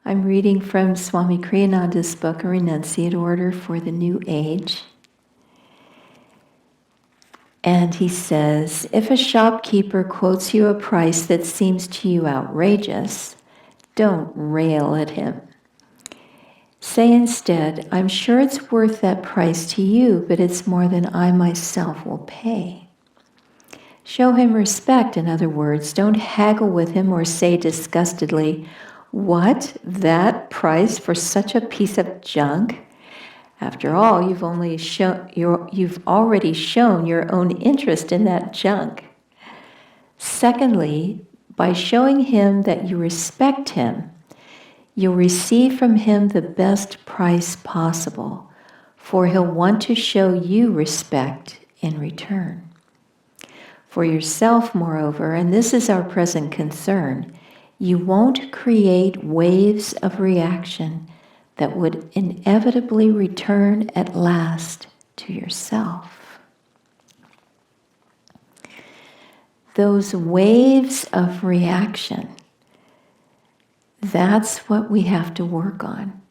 I'm reading from Swami Kriyananda's book, A Renunciate Order for the New Age. And he says, if a shopkeeper quotes you a price that seems to you outrageous, don't rail at him. Say instead, I'm sure it's worth that price to you, but it's more than I myself will pay. Show him respect, in other words. Don't haggle with him or say disgustedly, what, that price for such a piece of junk? After all, you've already shown your own interest in that junk. Secondly, by showing him that you respect him, you'll receive from him the best price possible, for he'll want to show you respect in return. For yourself, moreover, and this is our present concern, you won't create waves of reaction that would inevitably return at last to yourself. Those waves of reaction, that's what we have to work on.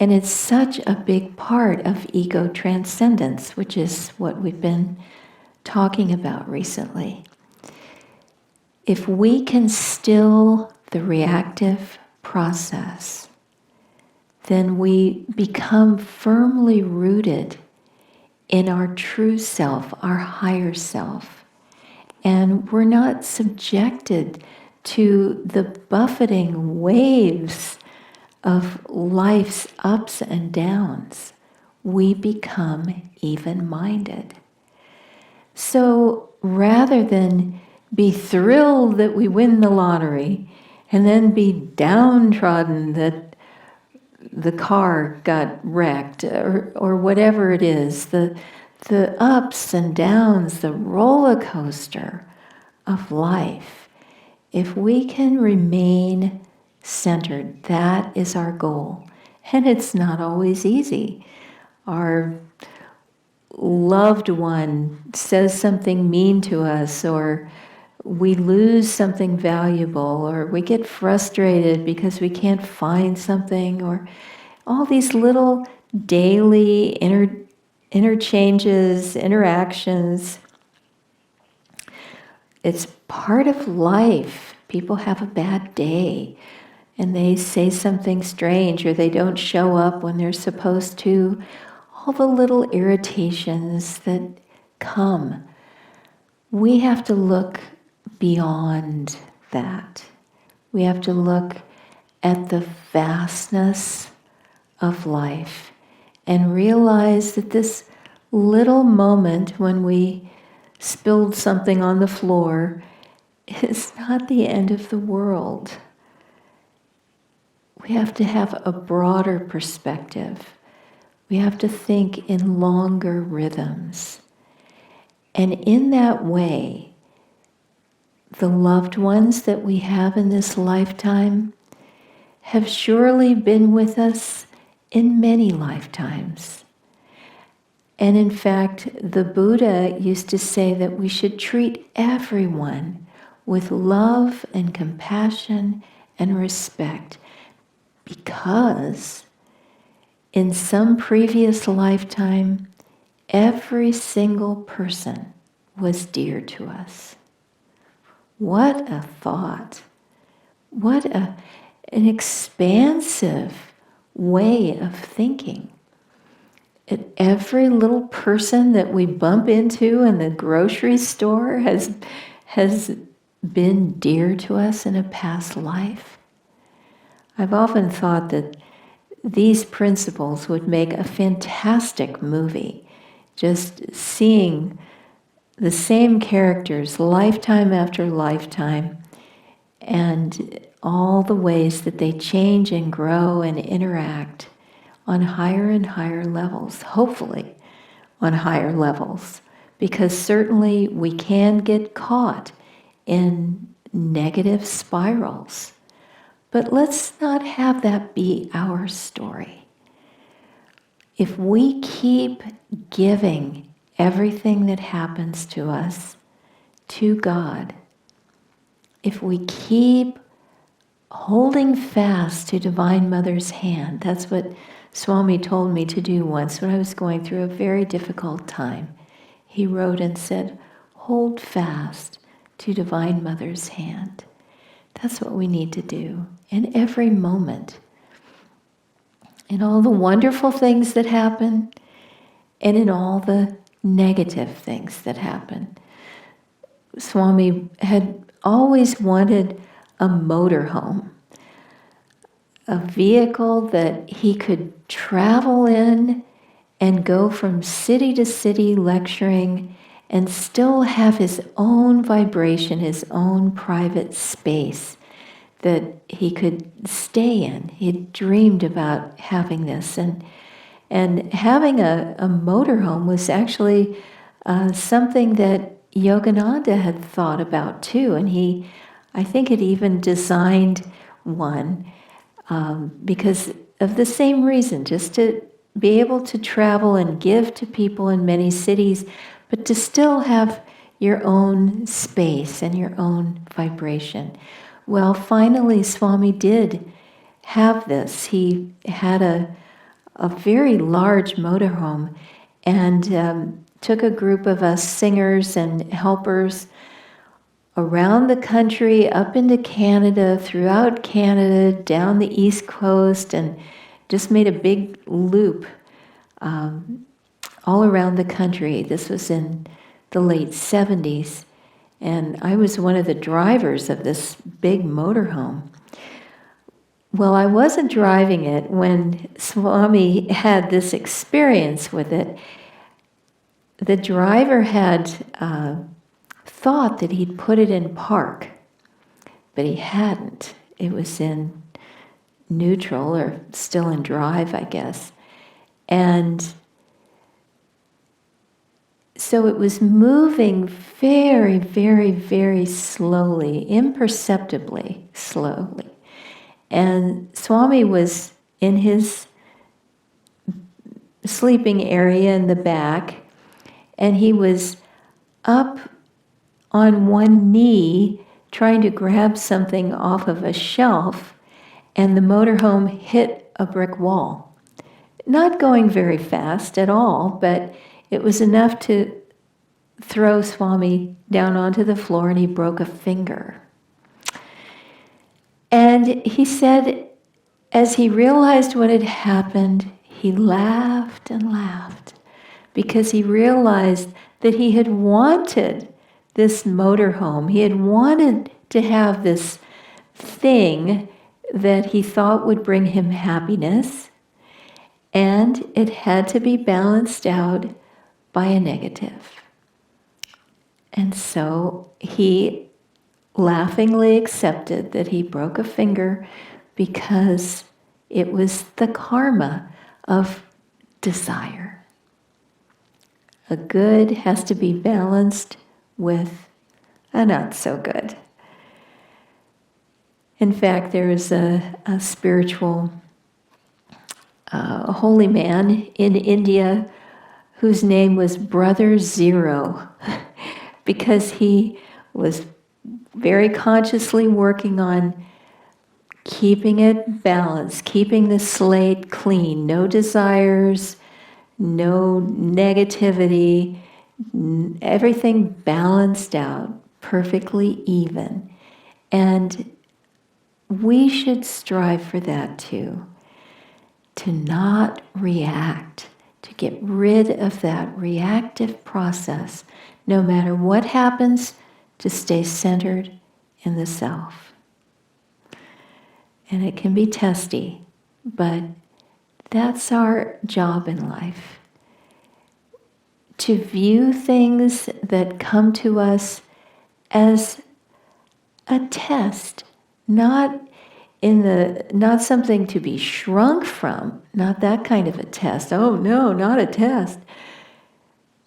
And it's such a big part of ego transcendence, which is what we've been talking about recently. If we can still the reactive process, then we become firmly rooted in our true self, our higher self. And we're not subjected to the buffeting waves of life's ups and downs. We become even-minded. So rather than be thrilled that we win the lottery and then be downtrodden that the car got wrecked or whatever it is, the ups and downs, the roller coaster of life, if we can remain centered, that is our goal. And it's not always easy. Our loved one says something mean to us, or we lose something valuable, or we get frustrated because we can't find something, or all these little daily interchanges, interactions. It's part of life. People have a bad day and they say something strange, or they don't show up when they're supposed to. All the little irritations that come. We have to look beyond that. We have to look at the vastness of life and realize that this little moment when we spilled something on the floor is not the end of the world. We have to have a broader perspective. We have to think in longer rhythms. And in that way, the loved ones that we have in this lifetime have surely been with us in many lifetimes. And in fact, the Buddha used to say that we should treat everyone with love and compassion and respect, because in some previous lifetime, every single person was dear to us. What a thought. What an expansive way of thinking. Every little person that we bump into in the grocery store has been dear to us in a past life. I've often thought that these principles would make a fantastic movie. Just seeing the same characters lifetime after lifetime, and all the ways that they change and grow and interact on higher and higher levels, hopefully on higher levels, because certainly we can get caught in negative spirals. But let's not have that be our story. If we keep giving everything that happens to us to God, if we keep holding fast to Divine Mother's hand. That's what Swami told me to do once when I was going through a very difficult time. He wrote and said, hold fast to Divine Mother's hand. That's what we need to do in every moment. In all the wonderful things that happen, and in all the negative things that happen. Swami had always wanted a motorhome, a vehicle that he could travel in and go from city to city lecturing and still have his own vibration, his own private space that he could stay in. He had dreamed about having this, and having a motorhome was actually something that Yogananda had thought about too, and he, I think, had even designed one because of the same reason, just to be able to travel and give to people in many cities, but to still have your own space and your own vibration. Well, finally, Swami did have this. He had a very large motorhome and took a group of us singers and helpers around the country, up into Canada, throughout Canada, down the East Coast, and just made a big loop all around the country. This was in the late 70s, and I was one of the drivers of this big motorhome. Well, I wasn't driving it when Swami had this experience with it. The driver had thought that he'd put it in park, but he hadn't. It was in neutral, or still in drive, I guess. And so it was moving very, very, very slowly, imperceptibly slowly. And Swami was in his sleeping area in the back, and he was up on one knee trying to grab something off of a shelf, and the motorhome hit a brick wall. Not going very fast at all, but it was enough to throw Swami down onto the floor, and he broke a finger. And he said, as he realized what had happened, he laughed and laughed because he realized that he had wanted this motorhome. He had wanted to have this thing that he thought would bring him happiness, and it had to be balanced out by a negative. And so he laughingly accepted that he broke a finger because it was the karma of desire. A good has to be balanced with a not so good. In fact, there is a spiritual holy man in India whose name was Brother Zero because he was very consciously working on keeping it balanced, keeping the slate clean, no desires, no negativity, everything balanced out, perfectly even. And we should strive for that too, to not react, to get rid of that reactive process, no matter what happens, to stay centered in the self. And it can be testy, but that's our job in life. To view things that come to us as a test, not something to be shrunk from, not that kind of a test. Oh no, not a test.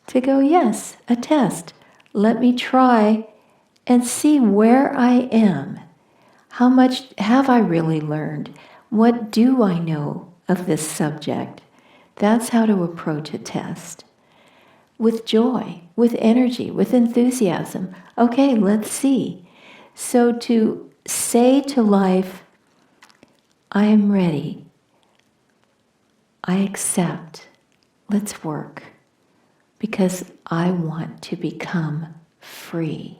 To go, yes, a test. Let me try and see where I am. How much have I really learned? What do I know of this subject? That's how to approach a test. With joy, with energy, with enthusiasm. Okay, let's see. So to say to life, I am ready. I accept. Let's work. Because I want to become free.